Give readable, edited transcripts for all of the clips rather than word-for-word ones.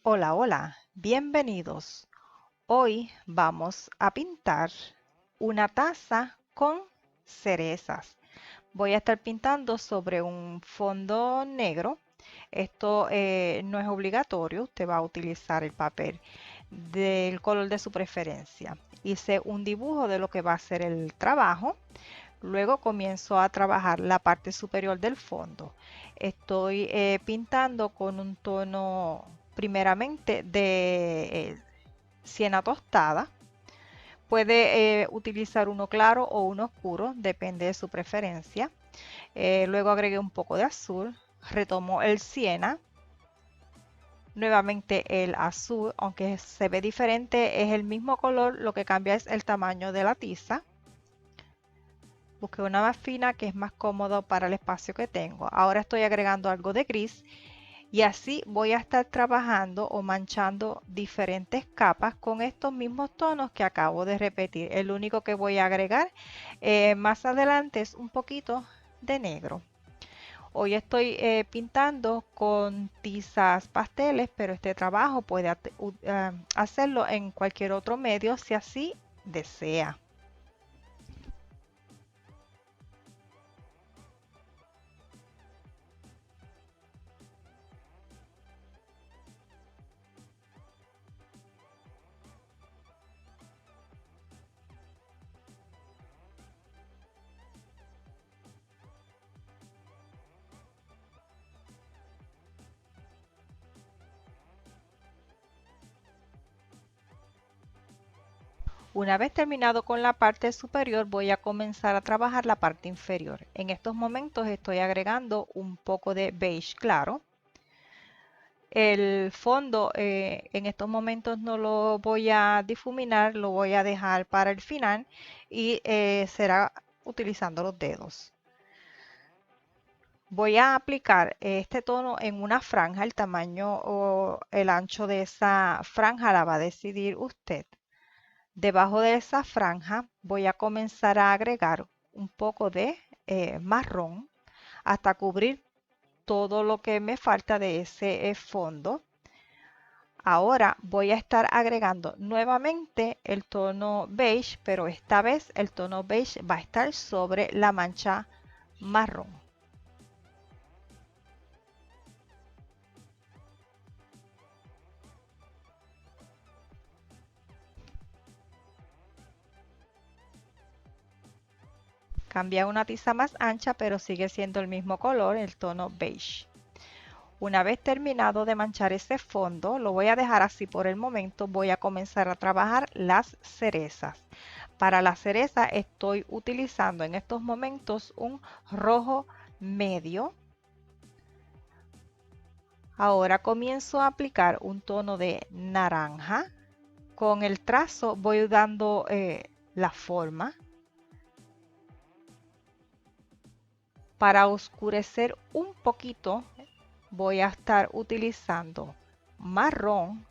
Hola, hola, bienvenidos. Hoy vamos a pintar una taza con cerezas. Voy a estar pintando sobre un fondo negro. Esto no es obligatorio, usted va a utilizar el papel del color de su preferencia. Hice un dibujo de lo que va a ser el trabajo. Luego comienzo a trabajar la parte superior del fondo. Estoy pintando con un tono primeramente de siena tostada. Puede utilizar uno claro o uno oscuro, depende de su preferencia. Luego agregué un poco de azul, retomo el siena, nuevamente el azul, aunque se ve diferente, es el mismo color, lo que cambia es el tamaño de la tiza. Busqué una más fina que es más cómodo para el espacio que tengo. Ahora estoy agregando algo de gris y así voy a estar trabajando o manchando diferentes capas con estos mismos tonos que acabo de repetir. El único que voy a agregar más adelante es un poquito de negro. Hoy estoy pintando con tizas pasteles, pero este trabajo puede hacerlo en cualquier otro medio si así desea. Una vez terminado con la parte superior, voy a comenzar a trabajar la parte inferior. En estos momentos estoy agregando un poco de beige claro. El fondo en estos momentos no lo voy a difuminar, lo voy a dejar para el final y será utilizando los dedos. Voy a aplicar este tono en una franja, el tamaño o el ancho de esa franja la va a decidir usted. Debajo de esa franja voy a comenzar a agregar un poco de marrón hasta cubrir todo lo que me falta de ese fondo. Ahora voy a estar agregando nuevamente el tono beige, pero esta vez el tono beige va a estar sobre la mancha marrón. Cambia una tiza más ancha, pero sigue siendo el mismo color, el tono beige. Una vez terminado de manchar ese fondo, lo voy a dejar así por el momento. Voy a comenzar a trabajar las cerezas. Para la cereza estoy utilizando en estos momentos un rojo medio. Ahora comienzo a aplicar un tono de naranja. Con el trazo voy dando la forma. Para oscurecer un poquito voy a estar utilizando marrón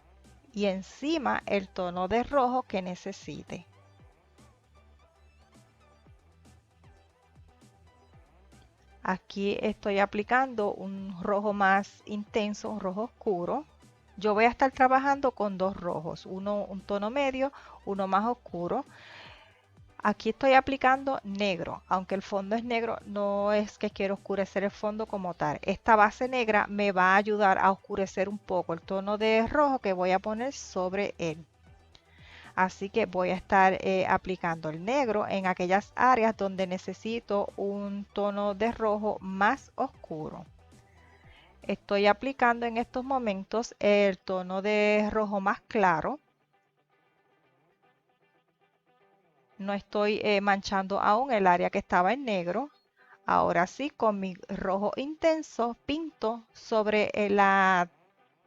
y encima el tono de rojo que necesite. Aquí estoy aplicando un rojo más intenso, un rojo oscuro. Yo voy a estar trabajando con dos rojos, uno un tono medio, uno más oscuro. Aquí estoy aplicando negro, aunque el fondo es negro, no es que quiero oscurecer el fondo como tal. Esta base negra me va a ayudar a oscurecer un poco el tono de rojo que voy a poner sobre él. Así que voy a estar aplicando el negro en aquellas áreas donde necesito un tono de rojo más oscuro. Estoy aplicando en estos momentos el tono de rojo más claro. No estoy manchando aún el área que estaba en negro. Ahora sí, con mi rojo intenso pinto sobre la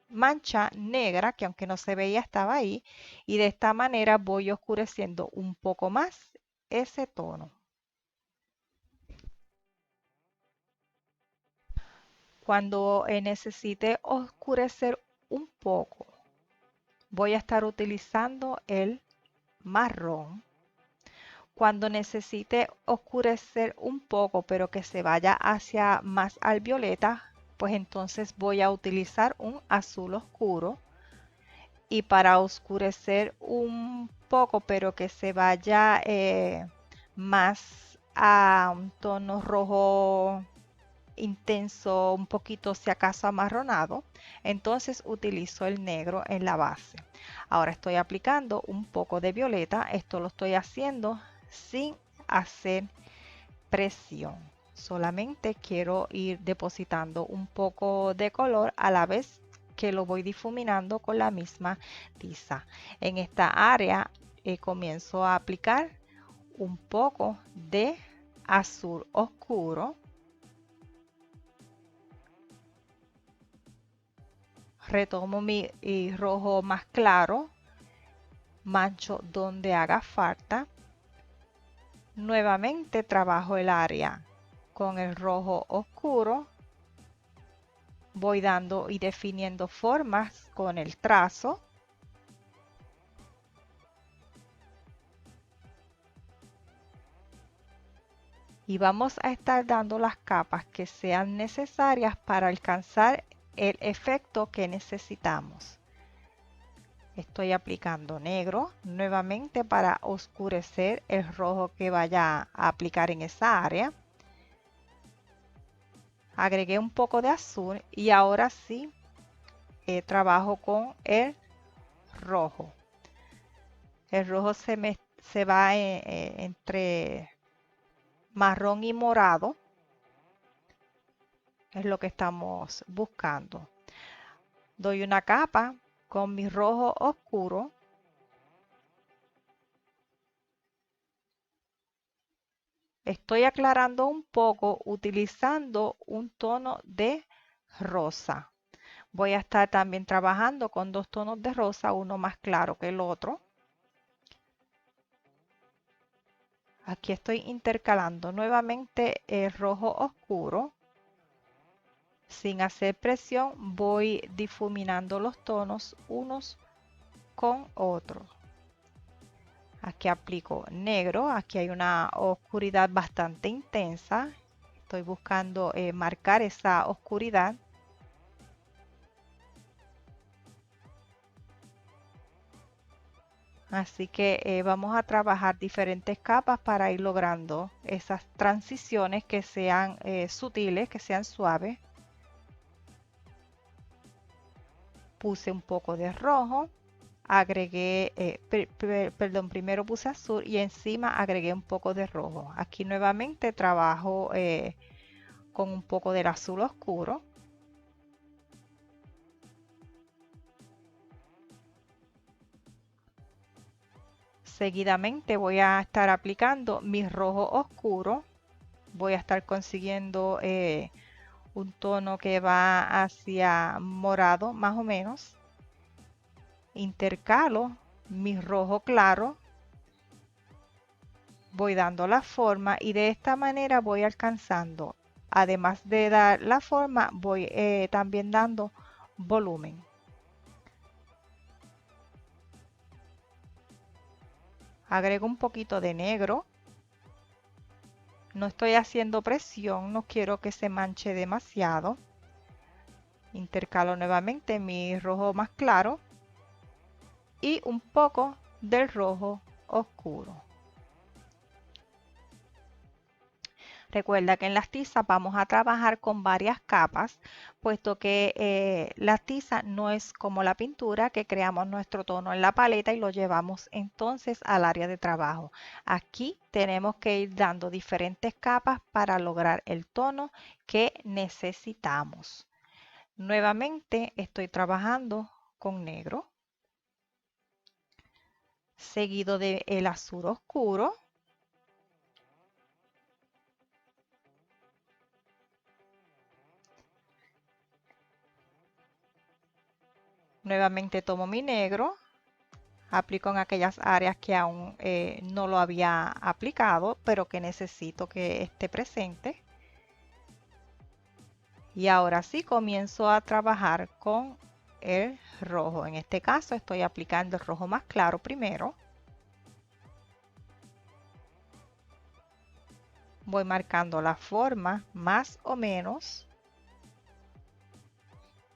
mancha negra, que aunque no se veía estaba ahí, y de esta manera voy oscureciendo un poco más ese tono. Cuando necesite oscurecer un poco, voy a estar utilizando el marrón. Cuando necesite oscurecer un poco, pero que se vaya hacia más al violeta, pues entonces voy a utilizar un azul oscuro. y para oscurecer un poco, pero que se vaya más a un tono rojo intenso, un poquito si acaso amarronado, entonces utilizo el negro en la base. Ahora estoy aplicando un poco de violeta. Esto lo estoy haciendo sin hacer presión. Solamente quiero ir depositando un poco de color a la vez que lo voy difuminando con la misma tiza. En esta área comienzo a aplicar un poco de azul oscuro. Retomo mi rojo más claro, mancho donde haga falta. Nuevamente trabajo el área con el rojo oscuro. Voy dando y definiendo formas con el trazo. Y vamos a estar dando las capas que sean necesarias para alcanzar el efecto que necesitamos. Estoy aplicando negro nuevamente para oscurecer el rojo que vaya a aplicar en esa área. Agregué un poco de azul y ahora sí trabajo con el rojo. El rojo se va entre marrón y morado. Es lo que estamos buscando. Doy una capa con mi rojo oscuro. Estoy aclarando un poco utilizando un tono de rosa. Voy a estar también trabajando con dos tonos de rosa, uno más claro que el otro. Aquí estoy intercalando nuevamente el rojo oscuro. Sin hacer presión voy difuminando los tonos unos con otros. Aquí aplico negro, aquí hay una oscuridad bastante intensa. Estoy buscando marcar esa oscuridad. Así que vamos a trabajar diferentes capas para ir logrando esas transiciones que sean sutiles, que sean suaves. Puse un poco de rojo, agregué, perdón, primero puse azul y encima agregué un poco de rojo. Aquí nuevamente trabajo con un poco del azul oscuro. Seguidamente voy a estar aplicando mi rojo oscuro. Voy a estar consiguiendo un tono que va hacia morado más o menos. Intercalo mi rojo claro. Voy dando la forma y de esta manera voy alcanzando. Además de dar la forma, voy también dando volumen. Agrego un poquito de negro. No estoy haciendo presión, no quiero que se manche demasiado. Intercalo nuevamente mi rojo más claro y un poco del rojo oscuro. Recuerda que en las tizas vamos a trabajar con varias capas, puesto que la tiza no es como la pintura, que creamos nuestro tono en la paleta y lo llevamos entonces al área de trabajo. Aquí tenemos que ir dando diferentes capas para lograr el tono que necesitamos. Nuevamente estoy trabajando con negro, seguido del azul oscuro. Nuevamente tomo mi negro, aplico en aquellas áreas que aún no lo había aplicado, pero que necesito que esté presente. Y ahora sí comienzo a trabajar con el rojo. En este caso estoy aplicando el rojo más claro primero. Voy marcando la forma más o menos.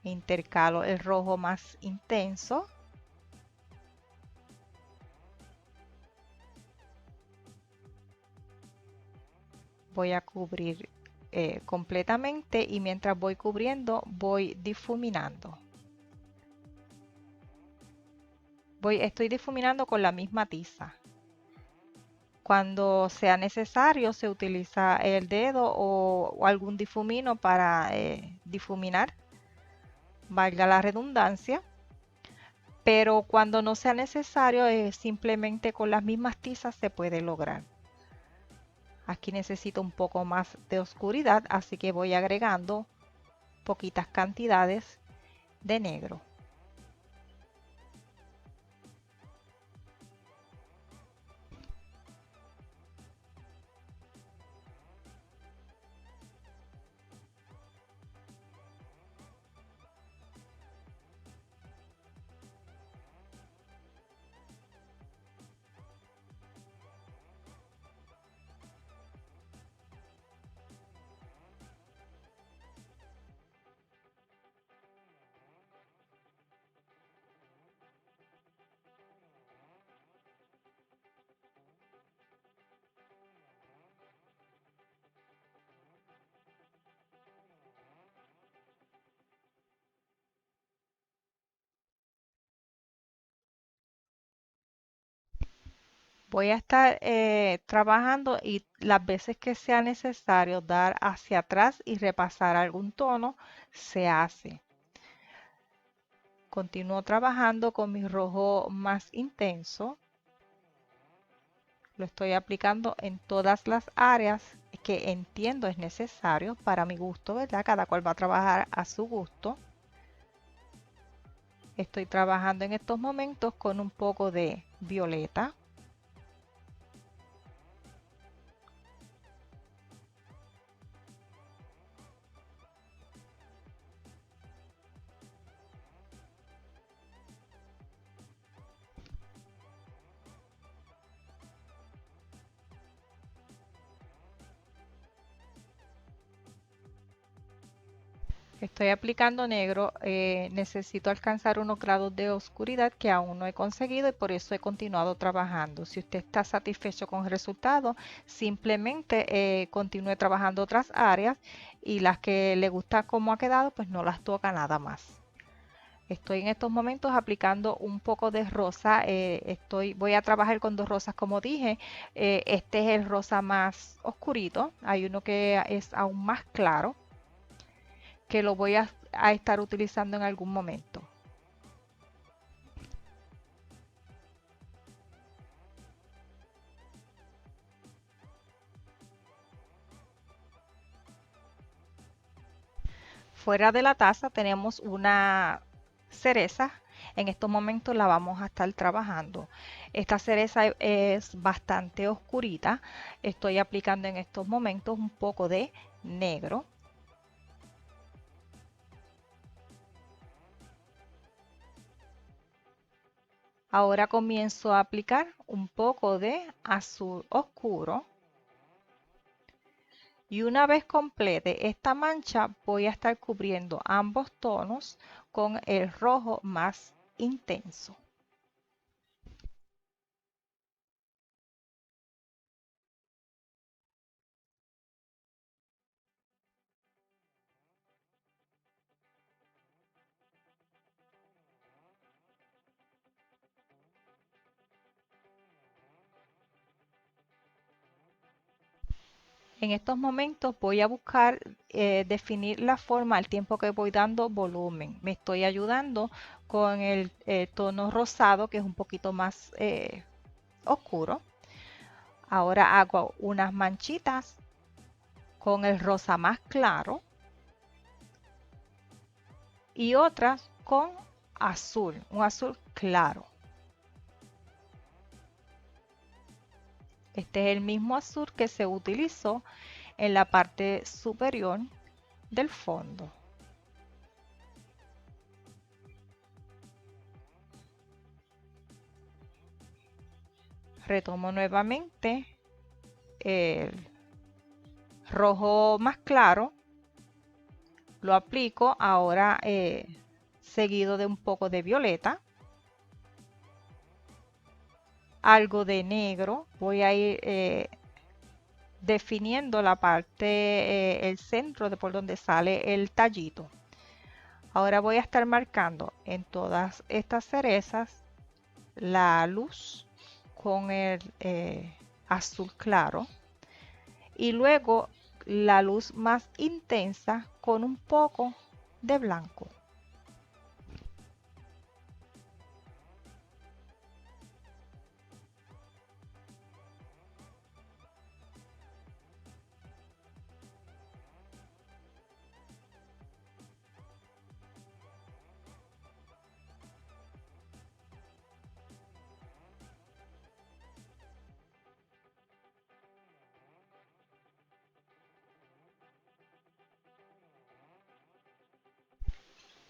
Intercalo el rojo más intenso. Voy a cubrir completamente y mientras voy cubriendo voy difuminando. Estoy difuminando con la misma tiza. Cuando sea necesario se utiliza el dedo o algún difumino para difuminar, valga la redundancia. Pero cuando no sea necesario, simplemente con las mismas tizas se puede lograr. Aquí necesito un poco más de oscuridad, así que voy agregando poquitas cantidades de negro. Voy a estar trabajando y las veces que sea necesario dar hacia atrás y repasar algún tono, se hace. Continúo trabajando con mi rojo más intenso. Lo estoy aplicando en todas las áreas que entiendo es necesario para mi gusto, ¿verdad? Cada cual va a trabajar a su gusto. Estoy trabajando en estos momentos con un poco de violeta. Estoy aplicando negro, necesito alcanzar unos grados de oscuridad que aún no he conseguido y por eso he continuado trabajando. Si usted está satisfecho con el resultado, simplemente continúe trabajando otras áreas y las que le gusta cómo ha quedado, pues no las toca nada más. Estoy en estos momentos aplicando un poco de rosa. Voy a trabajar con dos rosas como dije. Este es el rosa más oscurito. Hay uno que es aún más claro que lo voy a estar utilizando en algún momento. Fuera de la taza tenemos una cereza. En estos momentos la vamos a estar trabajando. Esta cereza es bastante oscurita. Estoy aplicando en estos momentos un poco de negro. Ahora comienzo a aplicar un poco de azul oscuro. Y una vez complete esta mancha, voy a estar cubriendo ambos tonos con el rojo más intenso. En estos momentos voy a buscar definir la forma al tiempo que voy dando volumen. Me estoy ayudando con el tono rosado, que es un poquito más oscuro. Ahora hago unas manchitas con el rosa más claro y otras con azul, un azul claro. Este es el mismo azul que se utilizó en la parte superior del fondo. Retomo nuevamente el rojo más claro, lo aplico ahora seguido de un poco de violeta, algo de negro, voy a ir definiendo la parte, el centro de por donde sale el tallito. Ahora voy a estar marcando en todas estas cerezas la luz con el azul claro y luego la luz más intensa con un poco de blanco.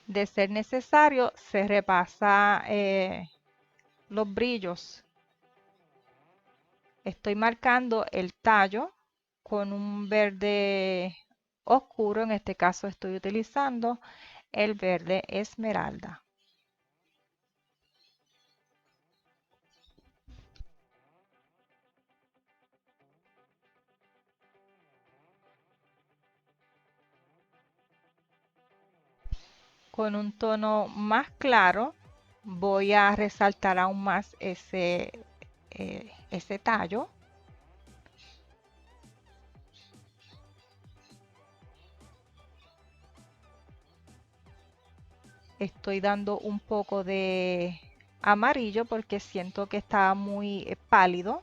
De ser necesario, se repasa los brillos. Estoy marcando el tallo con un verde oscuro, en este caso estoy utilizando el verde esmeralda. Con un tono más claro voy a resaltar aún más ese tallo. Estoy dando un poco de amarillo porque siento que está muy pálido.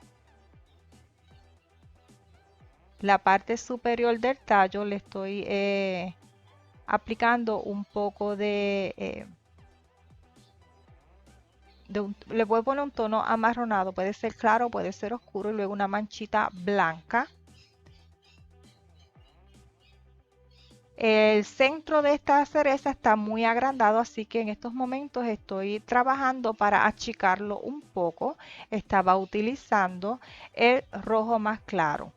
La parte superior del tallo le estoy aplicando un poco le voy a poner un tono amarronado, puede ser claro, puede ser oscuro y luego una manchita blanca. El centro de esta cereza está muy agrandado, así que en estos momentos estoy trabajando para achicarlo un poco. Estaba utilizando el rojo más claro.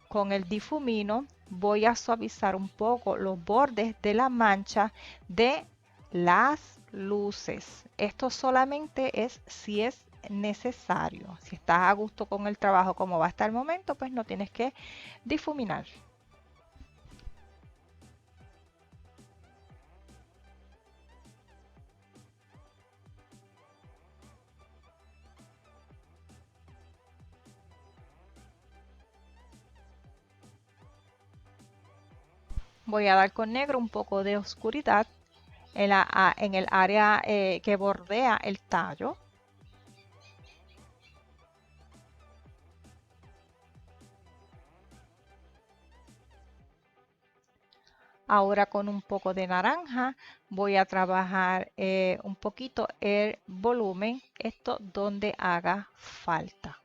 Con el difumino voy a suavizar un poco los bordes de la mancha de las luces. Esto solamente es si es necesario. Si estás a gusto con el trabajo como va hasta el momento, pues no tienes que difuminar. Voy a dar con negro un poco de oscuridad en el área que bordea el tallo. Ahora con un poco de naranja voy a trabajar un poquito el volumen, esto donde haga falta.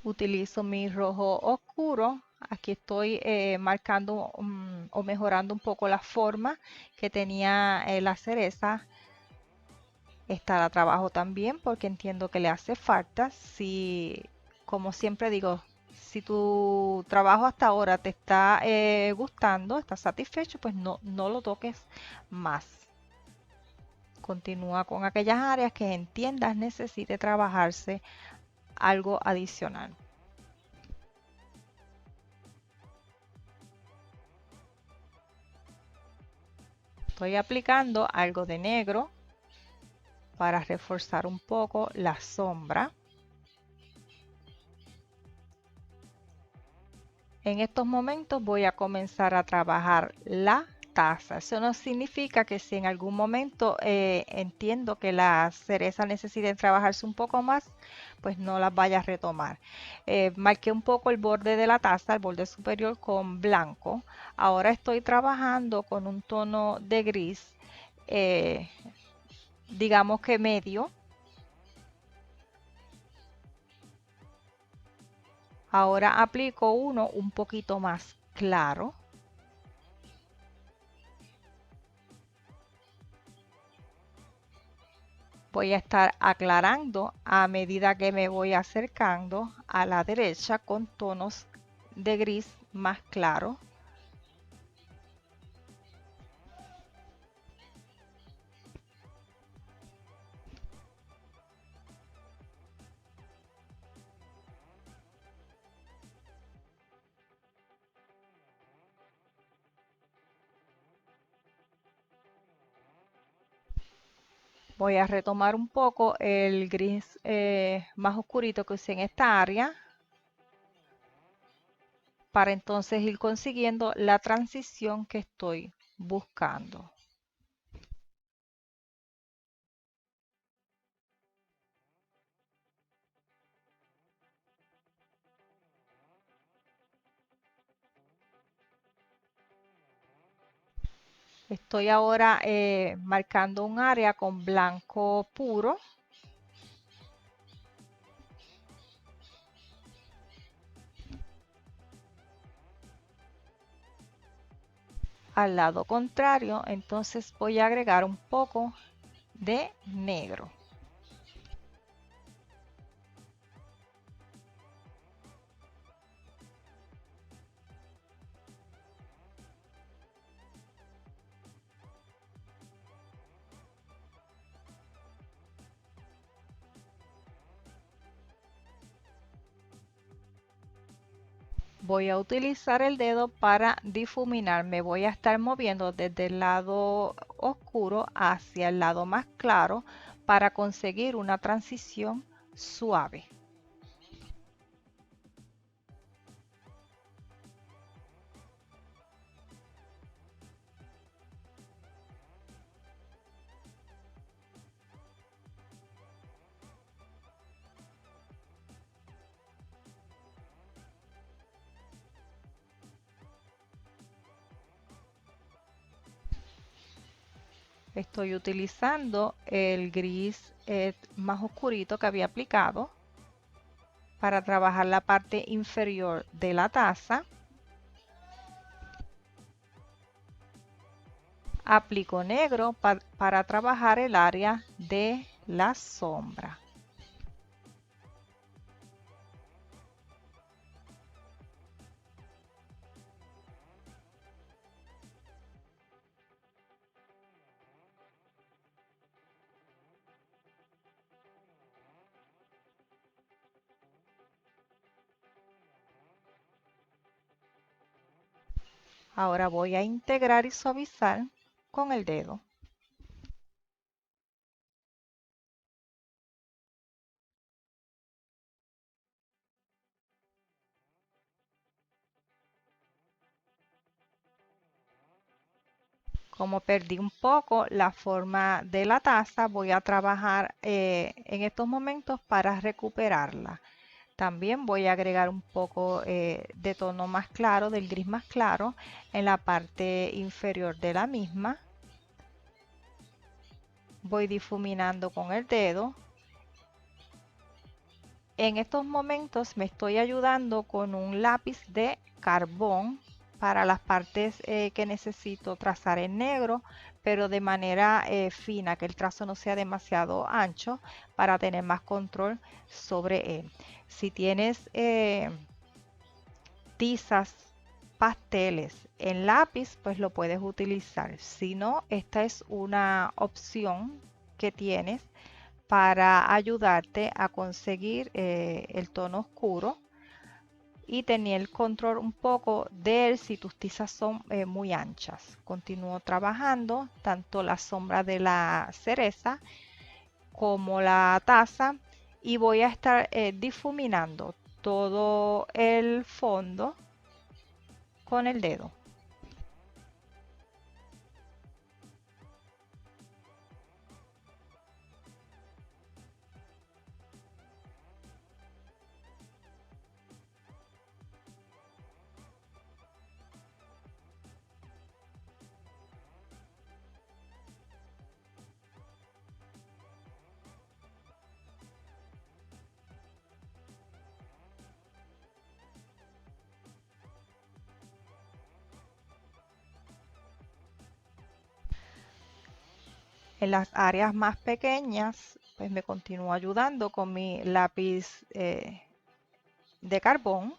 Utilizo mi rojo oscuro. Aquí estoy marcando o mejorando un poco la forma que tenía la cereza. Esta la trabajo también porque entiendo que le hace falta. Si, como siempre digo, si tu trabajo hasta ahora te está gustando, estás satisfecho, pues no lo toques más. Continúa con aquellas áreas que entiendas necesite trabajarse algo adicional. Estoy aplicando algo de negro para reforzar un poco la sombra. En estos momentos voy a comenzar a trabajar la taza. Eso no significa que si en algún momento entiendo que las cerezas necesiten trabajarse un poco más, pues no las vaya a retomar. Marqué un poco el borde de la taza, el borde superior con blanco. Ahora estoy trabajando con un tono de gris, eh, digamos que medio. Ahora aplico uno un poquito más claro. Voy a estar aclarando a medida que me voy acercando a la derecha con tonos de gris más claro. Voy a retomar un poco el gris más oscurito que usé en esta área para entonces ir consiguiendo la transición que estoy buscando. Estoy ahora marcando un área con blanco puro. Al lado contrario, entonces voy a agregar un poco de negro. Voy a utilizar el dedo para difuminar. Me voy a estar moviendo desde el lado oscuro hacia el lado más claro para conseguir una transición suave. Estoy utilizando el gris más oscurito que había aplicado para trabajar la parte inferior de la taza. Aplico negro para trabajar el área de la sombra. Ahora voy a integrar y suavizar con el dedo. Como perdí un poco la forma de la taza, voy a trabajar en estos momentos para recuperarla. También voy a agregar un poco de tono más claro, del gris más claro, en la parte inferior de la misma. Voy difuminando con el dedo. En estos momentos me estoy ayudando con un lápiz de carbón para las partes que necesito trazar en negro, pero de manera fina, que el trazo no sea demasiado ancho para tener más control sobre él. Si tienes tizas, pasteles en lápiz, pues lo puedes utilizar. Si no, esta es una opción que tienes para ayudarte a conseguir el tono oscuro y tener el control un poco de él si tus tizas son muy anchas. Continúo trabajando tanto la sombra de la cereza como la taza y voy a estar difuminando todo el fondo con el dedo. En las áreas más pequeñas pues me continúo ayudando con mi lápiz de carbón.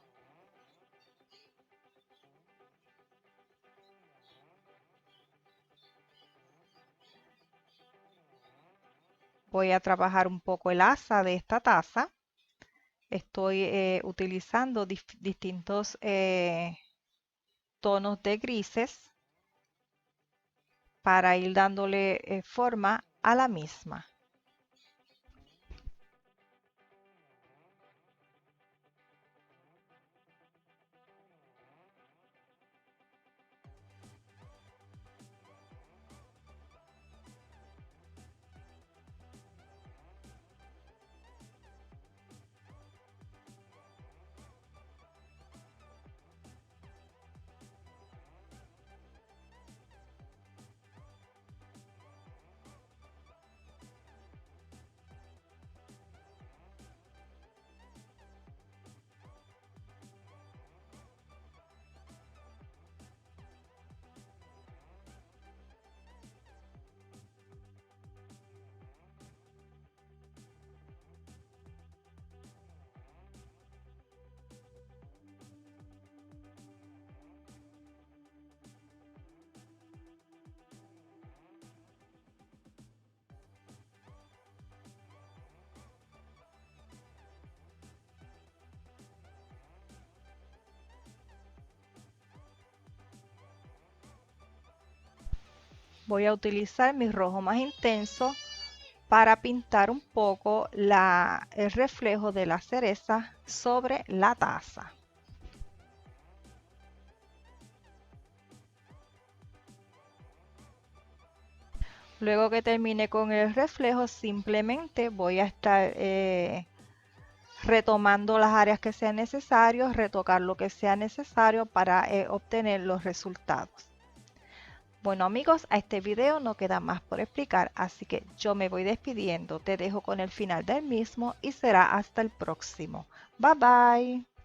Voy a trabajar un poco el asa de esta taza. Estoy utilizando distintos tonos de grises para ir dándole forma a la misma. Voy a utilizar mi rojo más intenso para pintar un poco el reflejo de la cereza sobre la taza. Luego que termine con el reflejo, simplemente voy a estar retomando las áreas que sean necesarias, retocar lo que sea necesario para obtener los resultados. Bueno amigos, a este video no queda más por explicar, así que yo me voy despidiendo, te dejo con el final del mismo y será hasta el próximo. Bye bye.